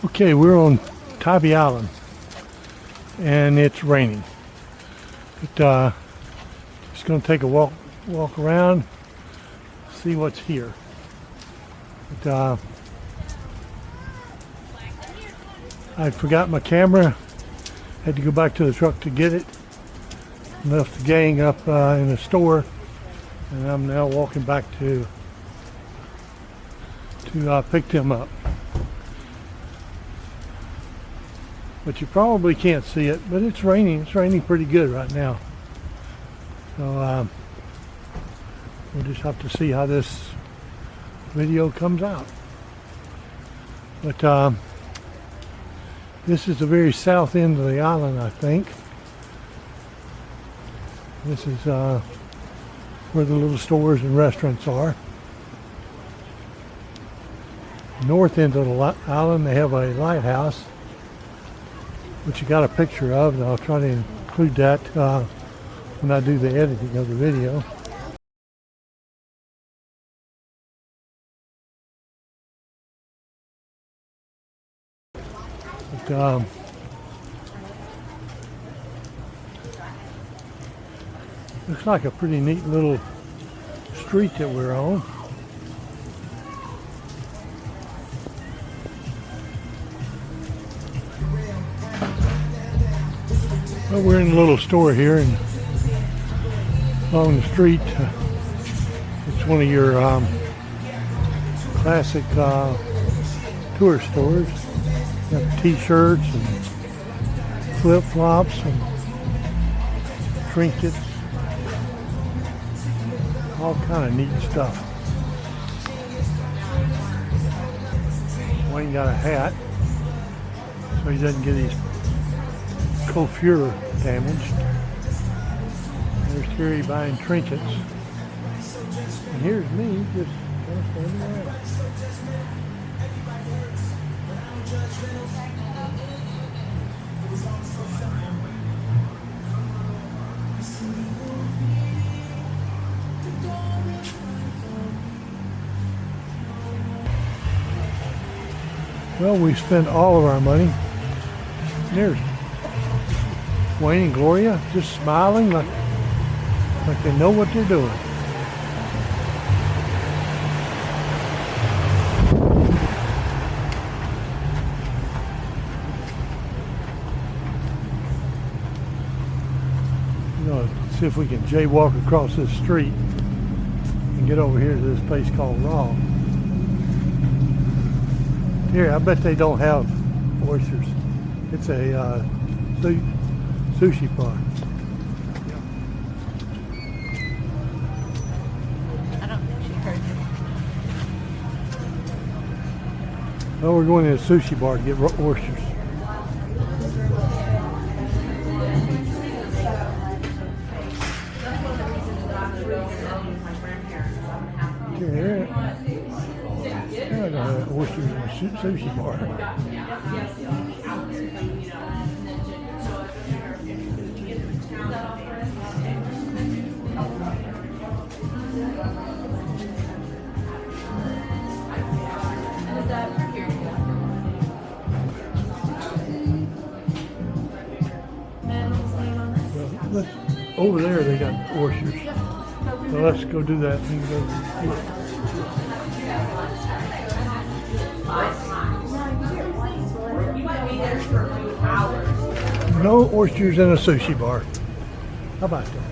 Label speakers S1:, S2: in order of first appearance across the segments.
S1: Okay, we're on Tybee Island and it's raining. But just going to take a walk around, see what's here. But I forgot my camera. Had to go back to the truck to get it. Left the gang up in the store, and I'm now walking back to pick them up. But you probably can't see it, but it's raining. It's raining pretty good right now. So we'll just have to see how this video comes out. But this is the very south end of the island, I think. This is where the little stores and restaurants are. North end of the island, they have a lighthouse, which you got a picture of, and I'll try to include that when I do the editing of the video. But looks like a pretty neat little street that we're on. Well, we're in a little store here, and along the street, it's one of your classic tourist stores. Got t-shirts and flip-flops and trinkets, all kind of neat stuff. Wayne got a hat so he doesn't get his coiffure damaged. There's Terry buying trinkets, and here's me just kind of standing around. Well, we spent all of our money. There's Wayne and Gloria just smiling like they know what they're doing. You know, see if we can jaywalk across this street and get over here to this place called Raw. Here, I bet they don't have oysters. It's a sushi bar.
S2: I don't think she heard you.
S1: Well, we're going to a sushi bar to get oysters. Here, I don't have oysters in a sushi bar. Over there they got oysters. So let's go do that and go. No oysters in a sushi bar. How about that?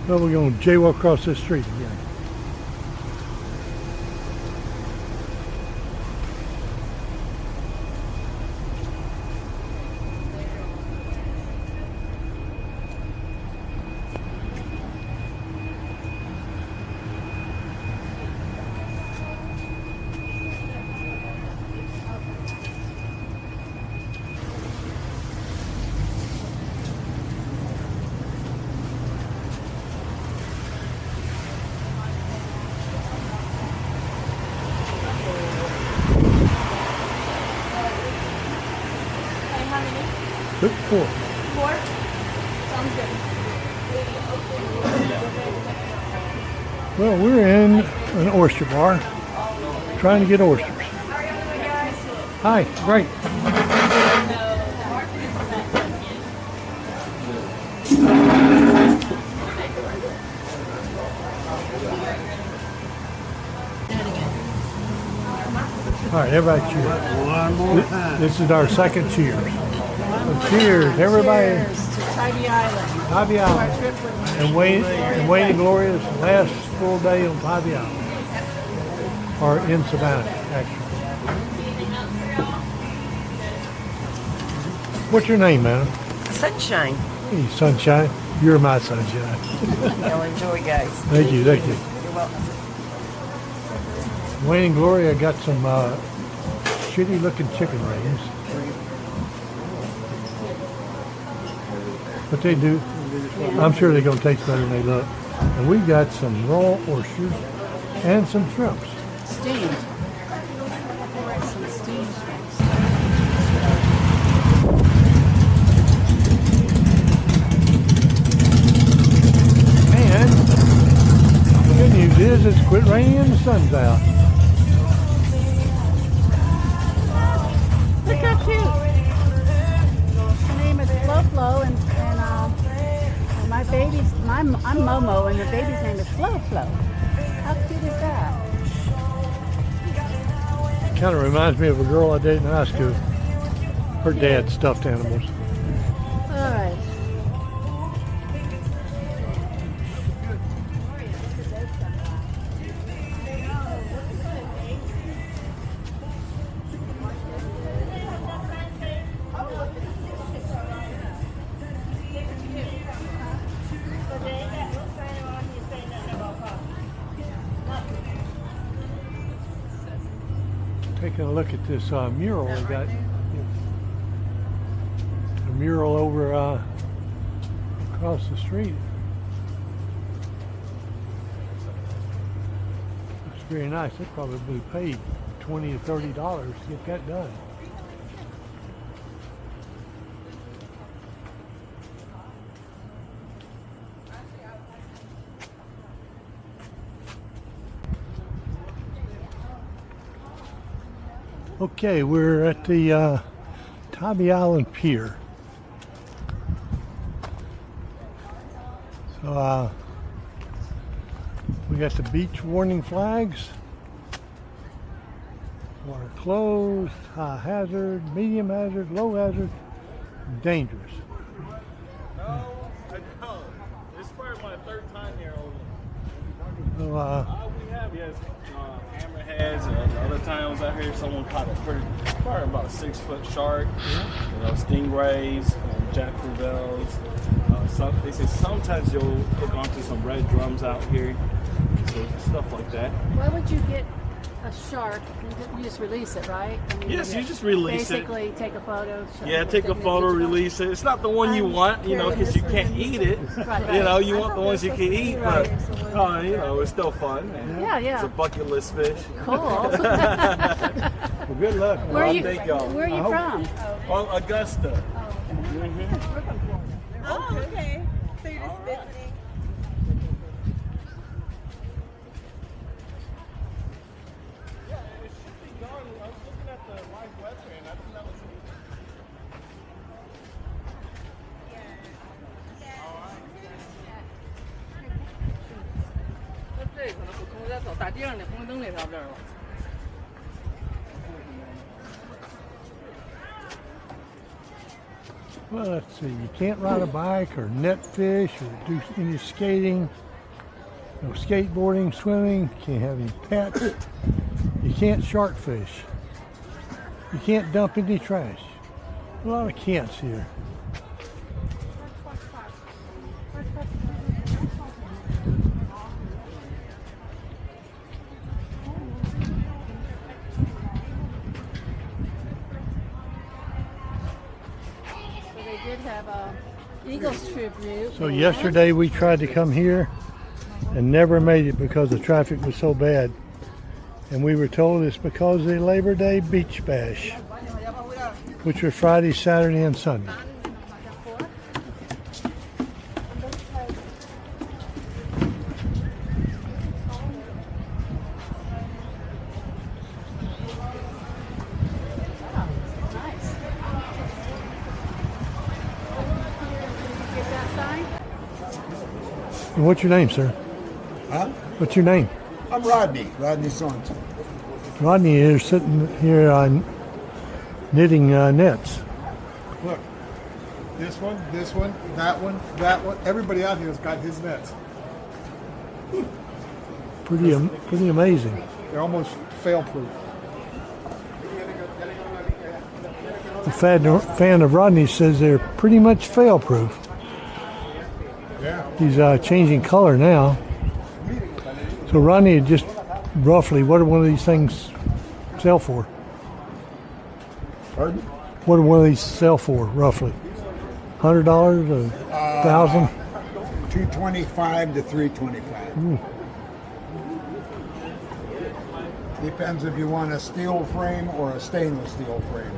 S1: Well, we're going to jaywalk across this street again. Four.
S2: Sounds good.
S1: Well, we're in an oyster bar trying to get oysters.
S2: How are you doing, guys?
S1: Hi, great. All right, everybody cheers.
S3: One more time.
S1: This is our second cheers. So cheers, everybody.
S2: Cheers to Tybee Island.
S1: Tybee
S2: Our
S1: Island.
S2: trip with
S1: And Wayne and Gloria's last full day on Tybee Island. Or in Savannah, actually. What's your name, madam?
S4: Sunshine.
S1: Hey, Sunshine. You're my sunshine.
S4: You'll enjoy, guys.
S1: Thank you, thank you.
S4: You're welcome.
S1: Wayne and Gloria got some shitty looking chicken wings. But they do. I'm sure they're going to taste better than they look. And we got some raw oysters and some shrimps.
S2: steamed. Some steamed shrimps.
S1: And the good news is it's quit raining and the sun's out.
S2: Look how cute. Her name is Flo Flo, and my baby's, I'm Momo, and the baby's name is Flo Flo. How cute is that?
S1: Kind of reminds me of a girl I dated in high school. Her dad stuffed animals.
S2: All right.
S1: Taking a look at this mural we got. A mural over across the street. Looks very nice. They probably paid $20 to $30 to get that done. Okay, we're at the Tybee Island Pier. So we got the beach warning flags. Water closed, high hazard, medium hazard, low hazard, dangerous.
S3: No, I don't. This is probably my third time here.
S1: So,
S3: We have, yes, hammerheads, and other times out here someone caught probably about a 6-foot shark, stingrays, jack crevalles. They say sometimes you'll hook onto some red drums out here, so stuff like that.
S2: Why would you get a shark? You just release it, right? I mean,
S3: Yes, you just release it.
S2: basically take a photo. show
S3: Yeah,
S2: it,
S3: take a
S2: and then
S3: photo,
S2: you-
S3: release it. It's not the one you
S2: I'm
S3: want,
S2: carrying
S3: because
S2: this
S3: you
S2: one
S3: can't
S2: and
S3: eat
S2: this
S3: it.
S2: one. Right.
S3: You want the ones you can eat, but
S2: Right.
S3: it's still fun. And
S2: Yeah, yeah.
S3: It's a bucket list fish.
S2: Cool.
S1: well, good luck.
S2: Where are you?
S3: Thank y'all.
S2: Where are you from?
S3: Well, Augusta.
S5: Oh, okay. So you're just visiting?
S3: Yeah, it should be gone. I was looking at the live weather and I think that was
S1: Well, let's see. You can't ride a bike or net fish or do any skating. No skateboarding, swimming. Can't have any pets. You can't shark fish. You can't dump any trash. A lot of can'ts here.
S2: So they did have a Eagles tribute.
S1: So
S2: and-
S1: yesterday we tried to come here and never made it because the traffic was so bad. And we were told it's because of the Labor Day Beach Bash, which was Friday, Saturday, and Sunday. And what's your name, sir?
S6: Huh?
S1: What's your name?
S6: I'm Rodney Sorensen.
S1: Rodney is sitting here knitting nets.
S6: Look, this one, that one, that one. Everybody out here has got his nets.
S1: Pretty amazing.
S6: They're almost fail-proof.
S1: The fan of Rodney says they're pretty much fail-proof.
S6: Yeah.
S1: He's changing color now. So Rodney, just roughly, what do one of these things sell for?
S6: Pardon?
S1: What do one of these sell for, roughly? $100 or $1,000?
S6: $225 to $325. Depends if you want a steel frame or a stainless steel frame.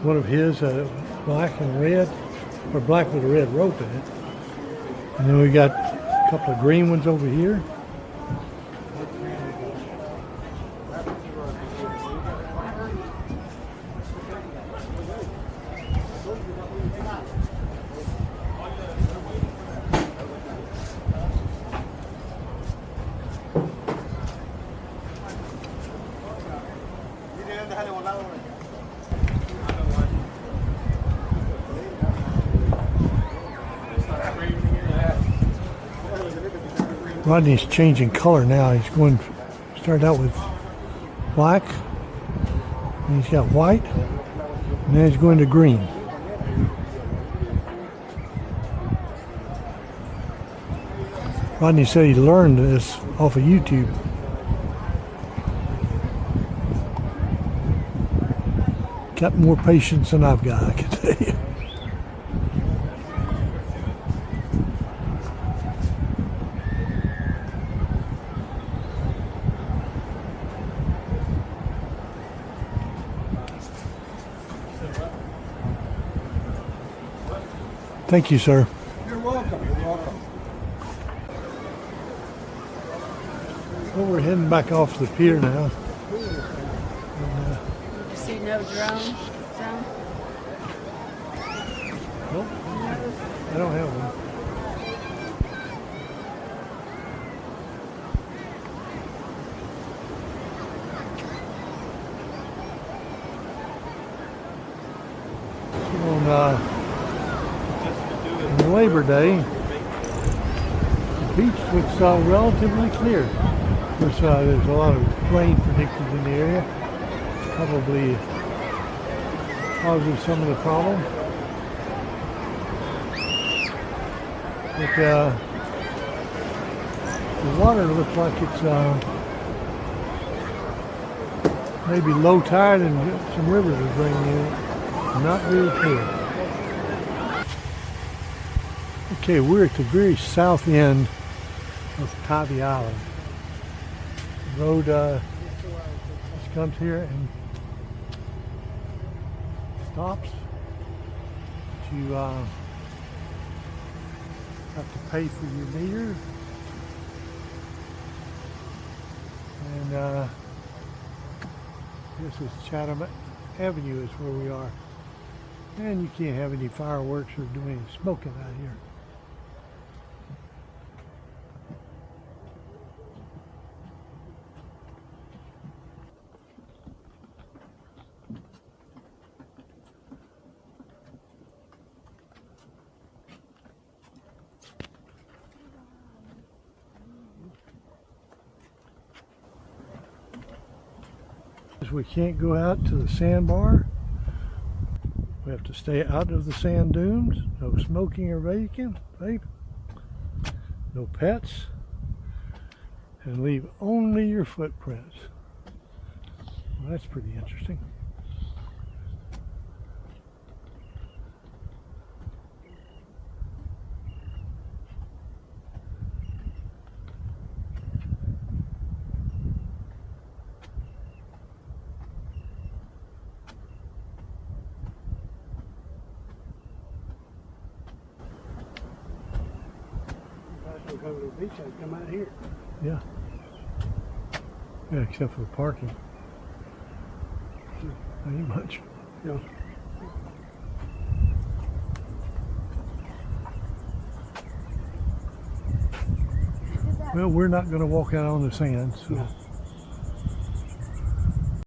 S1: One of his, black and red, or black with a red rope in it. And then we got a couple of green ones over here. Rodney's changing color now. He's going to start out with black, and he's got white, and then he's going to green. Rodney said he learned this off of YouTube. Got more patience than I've got, I can tell you. Thank you, sir.
S6: You're welcome. You're welcome.
S1: Well, we're heading back off the pier now.
S2: You see no drone?
S1: Nope, I don't have one. On Labor Day, the beach looks relatively clear. Of course, there's a lot of rain predicted in the area. Probably causes some of the problem. But the water looks like it's maybe low tide and some rivers are draining in it. Not very clear. Okay, we're at the very south end of Tybee Island. The road just comes here and stops. You have to pay for your meter. And this is Chatham Avenue is where we are. And you can't have any fireworks or do any smoking out here. We can't go out to the sandbar. We have to stay out of the sand dunes. No smoking or vaping. No pets. And leave only your footprints. Well, that's pretty interesting.
S7: don't come to the beach, I'd come out here.
S1: Yeah. Yeah, except for the parking. Ain't much.
S7: Yeah.
S1: Well, we're not going to walk out on the sand, so